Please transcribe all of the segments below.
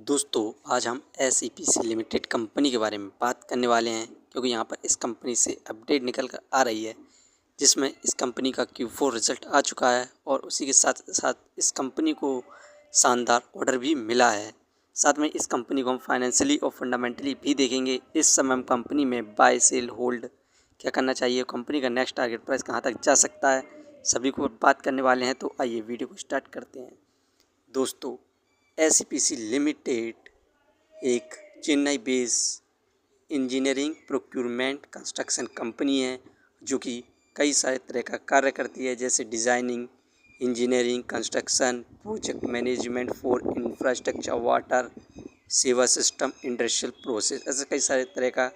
दोस्तों आज हम SEPC लिमिटेड कंपनी के बारे में बात करने वाले हैं क्योंकि यहाँ पर इस कंपनी से अपडेट निकल कर आ रही है जिसमें इस कंपनी का Q4 रिजल्ट आ चुका है और उसी के साथ साथ इस कंपनी को शानदार ऑर्डर भी मिला है। साथ में इस कंपनी को हम फाइनेंशियली और फंडामेंटली भी देखेंगे। इस समय हम कंपनी में बाय सेल होल्ड क्या करना चाहिए, कंपनी का नेक्स्ट टारगेट प्राइस कहाँ तक जा सकता है, सभी को बात करने वाले हैं। तो आइए वीडियो को स्टार्ट करते हैं। दोस्तों SEPC लिमिटेड एक Chennai base engineering procurement construction company है जो कि कई सारे तरह का कार्य करती है, जैसे designing, engineering, construction, project management for infrastructure, water, सेवा सिस्टम, इंडस्ट्रियल प्रोसेस, ऐसे कई सारे तरह का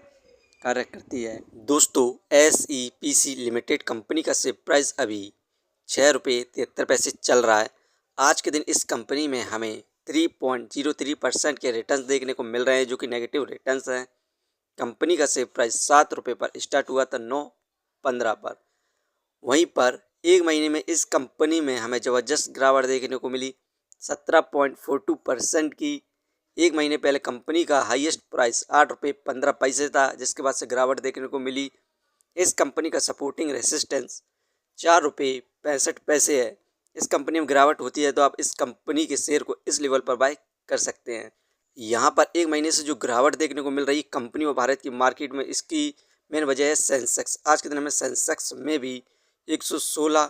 कार्य करती है। दोस्तों SEPC लिमिटेड कंपनी का शेयर प्राइस अभी ₹6.73 चल रहा है। आज के दिन इस कंपनी में हमें 3.03% के रिटर्न्स देखने को मिल रहे हैं जो कि नेगेटिव रिटर्न्स हैं। कंपनी का शेयर प्राइस ₹7 पर स्टार्ट हुआ था 9.15 पर। वहीं पर एक महीने में इस कंपनी में हमें ज़बरदस्त गिरावट देखने को मिली 17.42% की। एक महीने पहले कंपनी का हाईएस्ट प्राइस ₹8.15 था, जिसके बाद से गिरावट देखने को मिली। इस कंपनी का सपोर्टिंग रेसिस्टेंस ₹4.65 है। इस कंपनी में गिरावट होती है तो आप इस कंपनी के शेयर को इस लेवल पर बाय कर सकते हैं। यहाँ पर एक महीने से जो गिरावट देखने को मिल रही है कंपनी और भारत की मार्केट में, इसकी मेन वजह है सेंसेक्स। आज के दिन हमें सेंसेक्स में भी 116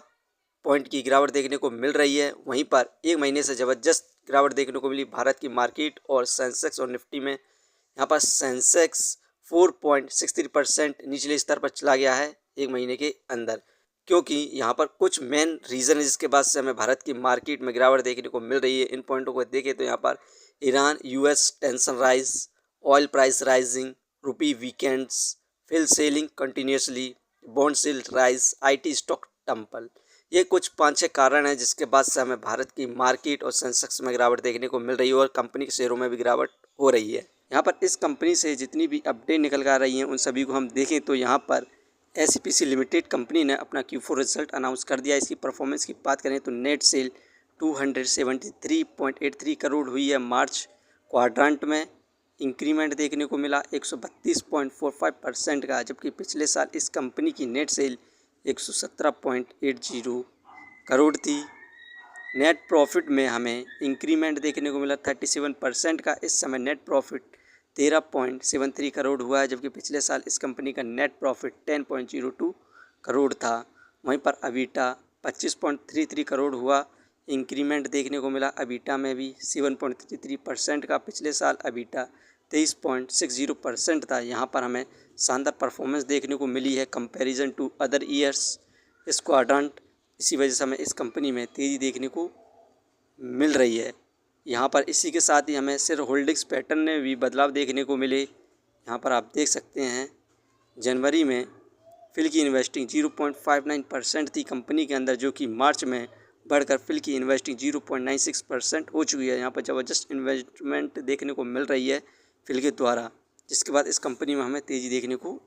पॉइंट की गिरावट देखने को मिल रही है। वहीं पर एक महीने से ज़बरदस्त गिरावट देखने को मिली भारत की मार्केट और सेंसेक्स और निफ्टी में। यहाँ पर सेंसेक्स 4.63% निचले स्तर पर चला गया है एक महीने के अंदर, क्योंकि यहाँ पर कुछ मेन रीज़न है जिसके बाद से हमें भारत की मार्केट में गिरावट देखने को मिल रही है। इन पॉइंटों को देखें तो यहाँ पर Iran US tension rise, oil price rising, rupee weakens, FII selling continuously, bond सील्ड राइज, IT स्टॉक टम्पल, ये कुछ 5-6 कारण हैं जिसके बाद से हमें भारत की मार्केट और सेंसेक्स में गिरावट देखने को मिल रही है और कंपनी के शेयरों में भी गिरावट हो रही है। यहाँ पर इस कंपनी से जितनी भी अपडेट निकल कर आ रही हैं उन सभी को हम देखें तो यहाँ पर SEPC लिमिटेड कंपनी ने अपना Q4 रिजल्ट अनाउंस कर दिया। इसकी परफॉर्मेंस की बात करें तो नेट सेल 273.83 करोड़ हुई है। मार्च क्वाड्रेंट में इंक्रीमेंट देखने को मिला 132.45% का, जबकि पिछले साल इस कंपनी की नेट सेल 117.80 करोड़ थी। नेट प्रॉफिट में हमें इंक्रीमेंट देखने को मिला 37% का। इस समय नेट प्रॉफिट 13.73 करोड़ हुआ है, जबकि पिछले साल इस कंपनी का नेट प्रॉफिट 10.02 करोड़ था। वहीं पर अबीटा 25.33 करोड़ हुआ, इंक्रीमेंट देखने को मिला अबीटा में भी 7.33% का। पिछले साल अबीटा 23.60% था। यहाँ पर हमें शानदार परफॉर्मेंस देखने को मिली है कंपैरिजन टू अदर ईयर्स इस क्वाड्रेंट। इसी वजह से हमें इस कंपनी में तेज़ी देखने को मिल रही है। यहाँ पर इसी के साथ ही हमें शेयर होल्डिंग्स पैटर्न में भी बदलाव देखने को मिले। यहाँ पर आप देख सकते हैं जनवरी में फिल की इन्वेस्टिंग 0.59% थी कंपनी के अंदर, जो कि मार्च में बढ़कर फिल की इन्वेस्टिंग 0.96% हो चुकी है। यहाँ पर ज़बरदस्त इन्वेस्टमेंट देखने को मिल रही है फिल के द्वारा, जिसके बाद इस कंपनी में हमें तेज़ी देखने को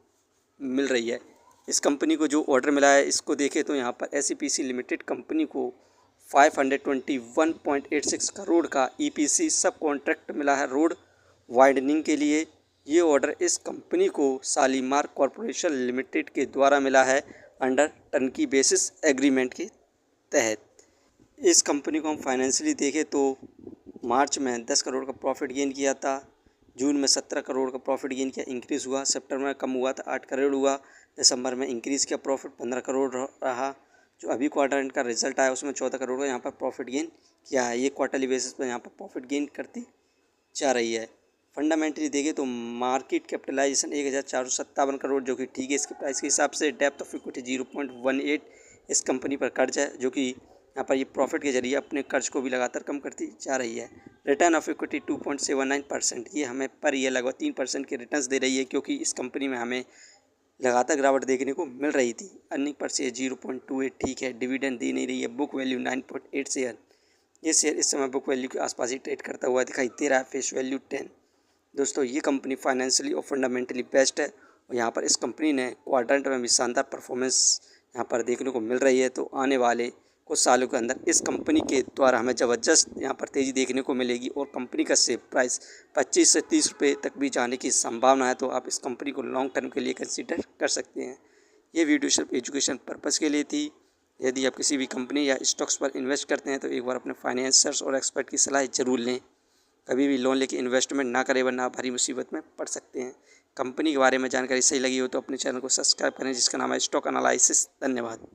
मिल रही है। इस कंपनी को जो ऑर्डर मिला है इसको देखें तो यहाँ पर SEPC लिमिटेड कंपनी को 521.86 करोड़ का EPC सब कॉन्ट्रैक्ट मिला है रोड वाइडनिंग के लिए। ये ऑर्डर इस कंपनी को शालीमार कॉरपोरेशन लिमिटेड के द्वारा मिला है अंडर टर्नकी बेसिस एग्रीमेंट के तहत। इस कंपनी को हम फाइनेंशियली देखें तो मार्च में 10 करोड़ का प्रॉफिट गेन किया था, जून में 17 करोड़ का प्रॉफिट गेन किया, इंक्रीज़ हुआ, सितंबर में कम हुआ था 8 करोड़ हुआ, दिसंबर में इंक्रीज़ किया, प्रॉफिट 15 करोड़ रहा। जो अभी क्वार्टर एंड का रिजल्ट आया उसमें 14 करोड़ का यहाँ पर प्रॉफिट गेन किया है। ये क्वार्टरली बेसिस पर यहाँ पर प्रॉफिट गेन करती जा रही है। फंडामेंटली देखें तो मार्केट कैपिटलाइजेशन 1457 करोड़, जो कि ठीक है इसके प्राइस के हिसाब से। डेप्थ ऑफ इक्विटी 0.18 इस कंपनी पर कर्ज है, जो कि यहाँ पर ये प्रॉफिट के जरिए अपने कर्ज को भी लगातार कम करती जा रही है। रिटर्न ऑफ इक्विटी 2.79%, ये हमें पर ईयर लगभग 3% के रिटर्न्स दे रही है, क्योंकि इस कंपनी में हमें लगातार गिरावट देखने को मिल रही थी। अर्निंग पर शेयर 0.28 ठीक है, डिविडेंड दे नहीं रही है। बुक वैल्यू 9.8 शेयर, ये शेयर इस समय बुक वैल्यू के आसपास ही ट्रेड करता हुआ दिखाई दे रहा है। Face value 10। दोस्तों ये कंपनी फाइनेंशियली और फंडामेंटली बेस्ट है और यहाँ पर इस कंपनी ने क्वाड्रेंट में भी शानदार परफॉर्मेंस यहाँ पर देखने को मिल रही है। तो आने वाले कुछ सालों के अंदर इस कंपनी के द्वारा हमें ज़बरदस्त यहाँ पर तेज़ी देखने को मिलेगी और कंपनी का शेयर प्राइस 25 से 30 रुपये तक भी जाने की संभावना है। तो आप इस कंपनी को लॉन्ग टर्म के लिए कंसीडर कर सकते हैं। ये वीडियो सिर्फ एजुकेशन पर्पज़ के लिए थी। यदि आप किसी भी कंपनी या स्टॉक्स पर इन्वेस्ट करते हैं तो एक बार अपने फाइनेंसर्स और एक्सपर्ट की सलाह ज़रूर लें। कभी भी लोन लेके इन्वेस्टमेंट ना करें वरना आप भारी मुसीबत में पड़ सकते हैं। कंपनी के बारे में जानकारी सही लगी हो तो अपने चैनल को सब्सक्राइब करें जिसका नाम है स्टॉक एनालिसिस। धन्यवाद।